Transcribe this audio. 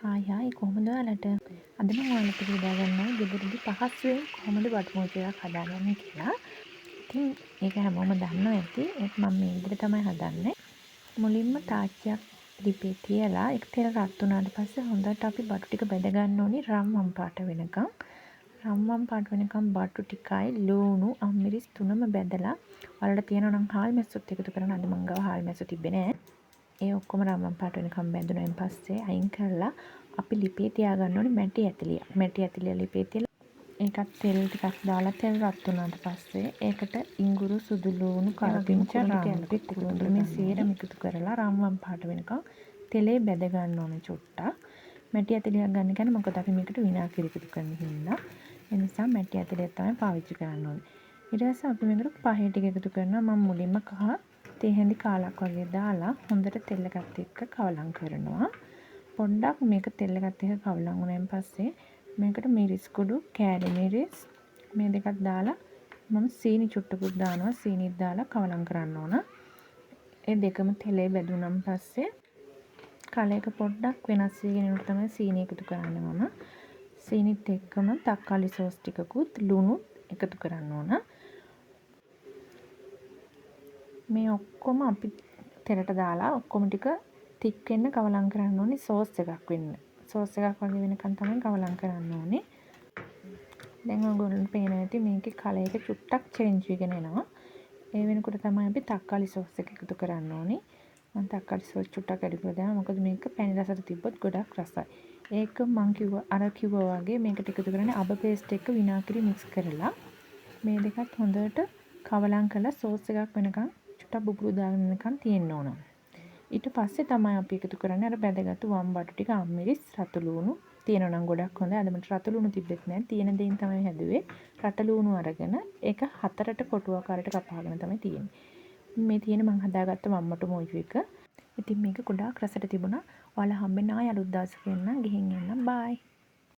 Hi කොහොමද ඔයාලට? අද මම ඔයාලට බෙදා ගන්නවා ගෙදරදී පහසුවෙන් කොහොමද බටු මුච් එකක් හදාගන්නේ කියලා. ඉතින් ඒක හැමෝම දන්නවා ඇති. ඒක මම මේ විදිහට තමයි හදන්නේ. මුලින්ම තාච්චියක් ලිපේ තියලා ඒක තෙල් රත් වුණාට පස්සේ හොඳට අපි බටු ටික බෙද ගන්න ඕනි රන්වන් පාට වෙනකම්. රන්වන් පාට වෙනකම් බටු ටිකයි ලුණු අම්මිරිස් තුනම බෙදලා ඔයාලට තියෙනවා නම් හාල් මැස්සොත් එකතු කරන්න. අද මං ගාව හාල් මැස්සෝ තිබ්බේ නෑ. ඒ ඔක්කොම රන්වන් පාට වෙනකම් බැඳුනයින් පස්සේ අයින් කරලා අපි ලිපේ තියාගන්න ඕනේ මැටි ඇතිලිය. මැටි ඇතිලිය ලිපේ තියලා ඒකත් තෙල් ටිකක් දාලා තෙල් රත් වුණාට පස්සේ ඒකට ඉඟුරු සුදු ලූණු කරපිංච රාමුපි කුළුඳු මේ සේරම එකතු කරලා රන්වන් පාට වෙනකම් තෙලේ බැද ගන්න ඕනේ චුට්ටක්. මැටි ඇතිලියක් ගන්න කියන්නේ මොකද අපි මේකට විනාගිරි එකතු කරන හින්දා. ඒ නිසා මැටි ඇතිලියක් තමයි පාවිච්චි කරන්න ඕනේ. ඊට පස්සේ අපි මේකට පහේ ටික එකතු කරනවා. මම මුලින්ම කහ තේ හැඳි කාලක් වගේ දාලා හොඳට තෙල් එකත් එක්ක කවලම් කරනවා. පොඩ්ඩක් මේක තෙල් එකත් එක්ක කවලම් වුණාන් පස්සේ මේකට මිරිස් කුඩු, කෑලි මිරිස් මේ දෙකක් දාලා මම සීනි චුට්ටකුත් දානවා. සීනිත් දාලා කවලම් කරන්න ඕන. ඒ දෙකම තෙලේ බැදුනන් පස්සේ කලයක පොඩ්ඩක් වෙනස් වෙගෙන යනකොට තමයි සීනි එකතු කරන්නේ මම. සීනිත් එක්කම තක්කාලි සෝස් ටිකකුත් ලුණු එකතු කරන්න ඕන. මේ ඔක්කොම අපි තෙලට දාලා ඔක්කොම ටික තික් වෙන්න කවලම් කරන්න ඕනේ සෝස් එකක් වෙන්න. සෝස් එකක් වගේ වෙනකන් තමයි කවලම් කරන්න ඕනේ. දැන් ඔයගොල්ලන්ට පේනවා ඇති මේකේ කලර් එක චුට්ටක් චේන්ජ් වෙගෙන එනවා. ඒ වෙනකොට තමයි අපි තක්කාලි සෝස් එක එකතු කරන්න ඕනේ. මම තක්කාලි සෝස් චුට්ටක් වැඩි කරලා දානවා. මොකද මේක පැණි රසට තිබ්බොත් ගොඩක් රසයි. ඒක මම කිව්වා වගේ මේකට එකතු කරන්නේ අබ පේස්ට් එක විනාගිරි මික්ස් කරලා මේ දෙකත් හොඳට කවලම් කරලා සෝස් එකක් වෙනකන් චුට්ටක් බුබුලු දාගෙන යනකම් තියෙන්න ඕන. ඊට පස්සේ තමයි අපි එකතු කරන්නේ අර බැදගත්තු වම් බටු ටික අම්මිරිස් රතු ලූණු තියෙනවා නම් ගොඩක් හොඳයි. අද මට රතු ලූණු තිබෙත් නැහැ. තියෙන දේෙන් තමයි හැදුවේ. රට ලූණු අරගෙන ඒක හතරට කොටු ආකාරයට කපාගෙන තමයි තියෙන්නේ. මේ තියෙන මම හදාගත්ත මම්මටු මොජු එක. ඉතින් මේක ගොඩාක් රසට තිබුණා. ඔයාලා හම්බෙන්න ආය අලුත් දවසක එන්න ගිහින් එන්න. බයි.